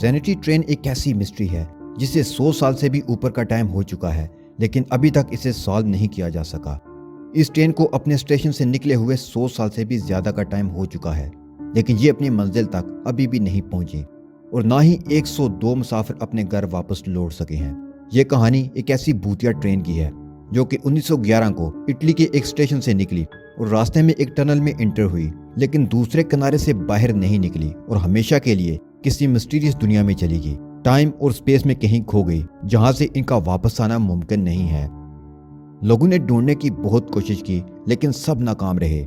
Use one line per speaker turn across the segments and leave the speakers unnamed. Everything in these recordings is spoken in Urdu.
زینٹی ٹرین ایک ایسی مسٹری ہے جسے 100 سال سے بھی اوپر کا ٹائم ہو چکا ہے، لیکن ابھی تک اسے سالو نہیں کیا جا سکا۔ اس ٹرین کو اپنے اسٹیشن سے نکلے ہوئے 100 سال سے بھی زیادہ کا ٹائم ہو چکا ہے، لیکن یہ اپنی منزل تک ابھی بھی نہیں پہنچی اور نہ ہی 102 مسافر اپنے گھر واپس لوٹ سکے ہیں۔ یہ کہانی ایک ایسی بھوتیا ٹرین کی ہے جو کہ 1911 کو اٹلی کے ایک اسٹیشن سے نکلی اور راستے میں ایک ٹنل میں انٹر ہوئی، لیکن دوسرے کنارے سے باہر نہیں نکلی اور ہمیشہ کے لیے کسی مسٹیریس دنیا میں چلی گئی، ٹائم اور سپیس میں کہیں کھو گئی جہاں سے ان کا واپس آنا ممکن نہیں ہے۔ لوگوں نے ڈھونڈنے کی بہت کوشش کی لیکن سب ناکام رہے۔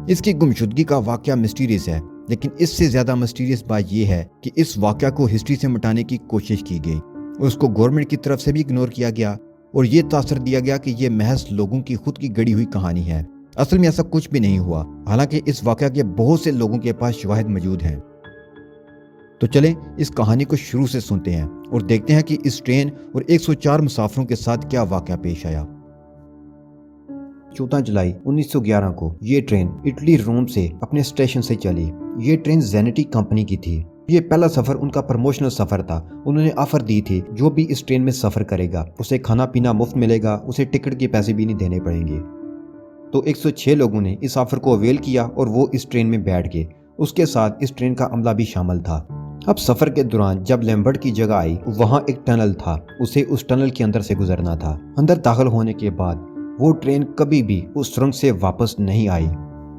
اس کی گمشدگی کا واقعہ مسٹیریس ہے، لیکن اس سے زیادہ مسٹیریس بات یہ ہے کہ اس واقعہ کو ہسٹری سے مٹانے کی کوشش کی گئی اور اس کو گورنمنٹ کی طرف سے بھی اگنور کیا گیا اور یہ تاثر دیا گیا کہ یہ محض لوگوں کی خود کی گڑی ہوئی کہانی ہے۔ اصل میں ایسا کچھ بھی نہیں ہوا، حالانکہ اس واقعہ کے بہت سے لوگوں کے پاس شواہد موجود ہیں۔ تو چلیں اس کہانی کو شروع سے سنتے ہیں اور دیکھتے ہیں کہ اس ٹرین اور 104 مسافروں کے ساتھ کیا واقعہ پیش آیا۔ 14 جولائی 1911 کو یہ ٹرین اٹلی روم سے اپنے اسٹیشن سے چلی۔ یہ ٹرین زینٹی کمپنی کی تھی۔ یہ پہلا سفر ان کا پروموشنل سفر تھا۔ انہوں نے آفر دی تھی جو بھی اس ٹرین میں سفر کرے گا اسے کھانا پینا مفت ملے گا، اسے ٹکٹ کے پیسے بھی نہیں دینے پڑیں گے۔ تو 106 لوگوں نے اس آفر کو اویل کیا اور وہ اس ٹرین میں بیٹھ گئے۔ اس کے ساتھ اس ٹرین کا عملہ بھی شامل تھا۔ اب سفر کے دوران جب لیمبرٹ کی جگہ آئی، وہاں ایک ٹنل تھا، اسے اس ٹنل کے اندر سے گزرنا تھا۔ اندر داخل ہونے کے بعد وہ ٹرین کبھی بھی اس سرنگ سے واپس نہیں آئی،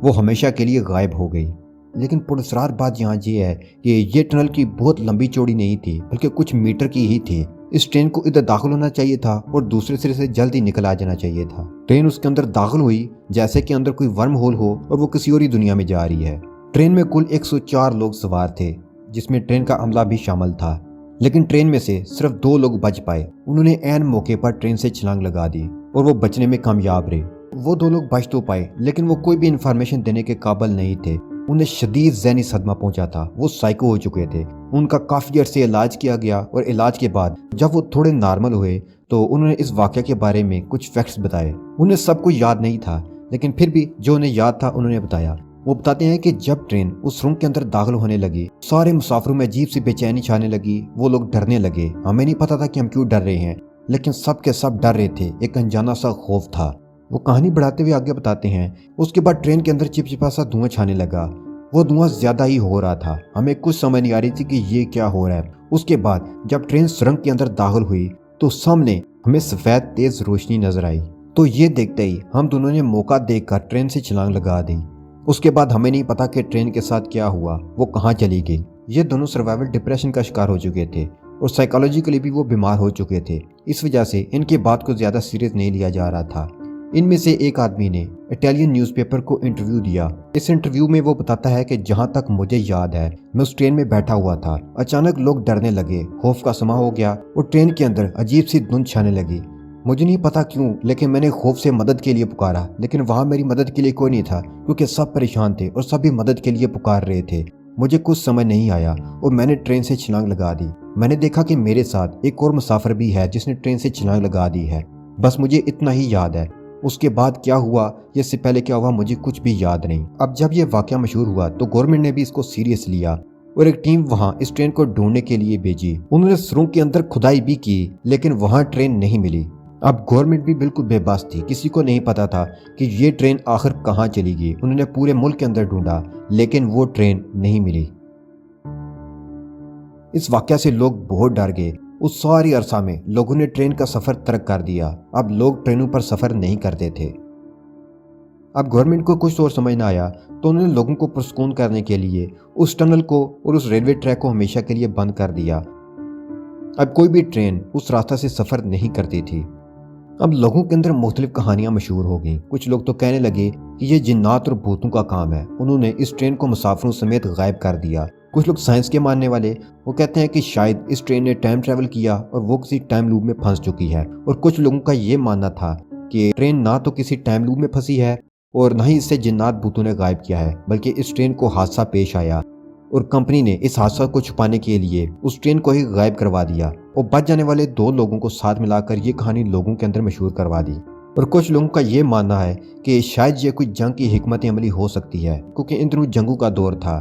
وہ ہمیشہ کے لیے غائب ہو گئی۔ لیکن پراسرار بات یہاں یہ ہے کہ یہ ٹنل کی بہت لمبی چوڑی نہیں تھی، بلکہ کچھ میٹر کی ہی تھی۔ اس ٹرین کو ادھر داخل ہونا چاہیے تھا اور دوسرے سرے سے جلدی نکل آ جانا چاہیے تھا۔ ٹرین اس کے اندر داخل ہوئی جیسے کہ اندر کوئی ورم ہول ہو اور وہ کسی اور ہی دنیا میں جا رہی ہے۔ ٹرین میں کل 104 لوگ سوار تھے، جس میں ٹرین کا عملہ بھی شامل تھا، لیکن ٹرین میں سے صرف 2 لوگ بچ پائے۔ انہوں نے عین موقع پر ٹرین سے چھلانگ لگا دی اور وہ بچنے میں کامیاب رہے۔ وہ 2 لوگ بچ تو پائے لیکن وہ کوئی بھی انفارمیشن دینے کے قابل نہیں تھے۔ انہیں شدید ذہنی صدمہ پہنچا تھا، وہ سائیکو ہو چکے تھے۔ ان کا کافی عرصے علاج کیا گیا اور علاج کے بعد جب وہ تھوڑے نارمل ہوئے تو انہوں نے اس واقعہ کے بارے میں کچھ فیکٹس بتائے۔ انہیں سب کچھ یاد نہیں تھا، لیکن پھر بھی جو انہیں یاد تھا انہوں نے بتایا۔ وہ بتاتے ہیں کہ جب ٹرین اس سرنگ کے اندر داخل ہونے لگی، سارے مسافروں میں عجیب سی بے چینی چھانے لگی۔ وہ لوگ ڈرنے لگے۔ ہمیں نہیں پتا تھا کہ ہم کیوں ڈر رہے ہیں، لیکن سب کے سب ڈر رہے تھے۔ ایک انجانا سا خوف تھا۔ وہ کہانی بڑھاتے ہوئے آگے بتاتے ہیں، اس کے بعد ٹرین کے اندر چپچپا سا دھواں چھانے لگا۔ وہ دھواں زیادہ ہی ہو رہا تھا، ہمیں کچھ سمجھ نہیں آ رہی تھی کہ یہ کیا ہو رہا ہے۔ اس کے بعد جب ٹرین سرنگ کے اندر داخل ہوئی تو سامنے ہمیں سفید تیز روشنی نظر آئی۔ تو یہ دیکھتے ہی ہم دونوں نے موقع دیکھ کر ٹرین سے چھلانگ لگا دی۔ اس کے بعد ہمیں نہیں پتا کہ ٹرین کے ساتھ کیا ہوا، وہ کہاں چلی گئی۔ یہ دونوں سروائیول ڈپریشن کا شکار ہو چکے تھے اور سائیکالوجیکلی بھی وہ بیمار ہو چکے تھے۔ اس وجہ سے ان کی بات کو زیادہ سیریس نہیں لیا جا رہا تھا۔ ان میں سے ایک آدمی نے اٹیلین نیوز پیپر کو انٹرویو دیا۔ اس انٹرویو میں وہ بتاتا ہے کہ جہاں تک مجھے یاد ہے میں اس ٹرین میں بیٹھا ہوا تھا، اچانک لوگ ڈرنے لگے، خوف کا سما ہو گیا اور ٹرین کے اندر عجیب سی دھند چھانے لگی۔ مجھے نہیں پتا کیوں، لیکن میں نے خوف سے مدد کے لیے پکارا، لیکن وہاں میری مدد کے لیے کوئی نہیں تھا کیونکہ سب پریشان تھے اور سبھی مدد کے لیے پکار رہے تھے۔ مجھے کچھ سمجھ نہیں آیا اور میں نے ٹرین سے چھلانگ لگا دی۔ میں نے دیکھا کہ میرے ساتھ ایک اور مسافر بھی ہے جس نے ٹرین سے چھلانگ لگا دی ہے، بس مجھے اتنا ہی یاد ہے۔ اس کے بعد کیا ہوا یا اس سے پہلے کیا ہوا مجھے کچھ بھی یاد نہیں۔ اب جب یہ واقعہ مشہور ہوا تو گورنمنٹ نے بھی اس کو سیریس لیا اور ایک ٹیم وہاں اس ٹرین کو ڈھونڈنے کے لیے بھیجی۔ انہوں نے سرنگ کے اندر کھدائی بھی کی لیکن وہاں ٹرین نہیں ملی۔ اب گورنمنٹ بھی بالکل بے بس تھی، کسی کو نہیں پتا تھا کہ یہ ٹرین آخر کہاں چلی گئی۔ انہوں نے پورے ملک کے اندر ڈھونڈا لیکن وہ ٹرین نہیں ملی۔ اس واقعہ سے لوگ بہت ڈر گئے۔ اس ساری عرصہ میں لوگوں نے ٹرین کا سفر ترک کر دیا۔ اب لوگ ٹرینوں پر سفر نہیں کرتے تھے۔ اب گورنمنٹ کو کچھ اور سمجھ نہ آیا تو انہوں نے لوگوں کو پرسکون کرنے کے لیے اس ٹنل کو اور اس ریلوے ٹریک کو ہمیشہ کے لیے بند کر دیا۔ اب کوئی بھی ٹرین اس راستہ سے سفر نہیں کرتی تھی۔ اب لوگوں کے اندر مختلف کہانیاں مشہور ہو گئیں۔ کچھ لوگ تو کہنے لگے کہ یہ جنات اور بھوتوں کا کام ہے، انہوں نے اس ٹرین کو مسافروں سمیت غائب کر دیا۔ کچھ لوگ سائنس کے ماننے والے وہ کہتے ہیں کہ شاید اس ٹرین نے ٹائم ٹریول کیا اور وہ کسی ٹائم لوپ میں پھنس چکی ہے، اور کچھ لوگوں کا یہ ماننا تھا کہ ٹرین نہ تو کسی ٹائم لوپ میں پھنسی ہے اور نہ ہی اسے جنات بھوتوں نے غائب کیا ہے، بلکہ اس ٹرین کو حادثہ پیش آیا اور کمپنی نے اس حادثہ کو چھپانے کے لیے اس ٹرین کو ہی غائب کروا دیا اور بچ جانے والے 2 لوگوں کو ساتھ ملا کر یہ کہانی لوگوں کے اندر مشہور کروا دی۔ اور کچھ لوگوں کا یہ ماننا ہے کہ شاید یہ کوئی جنگ کی حکمت عملی ہو سکتی ہے، کیونکہ ان دنوں جنگوں کا دور تھا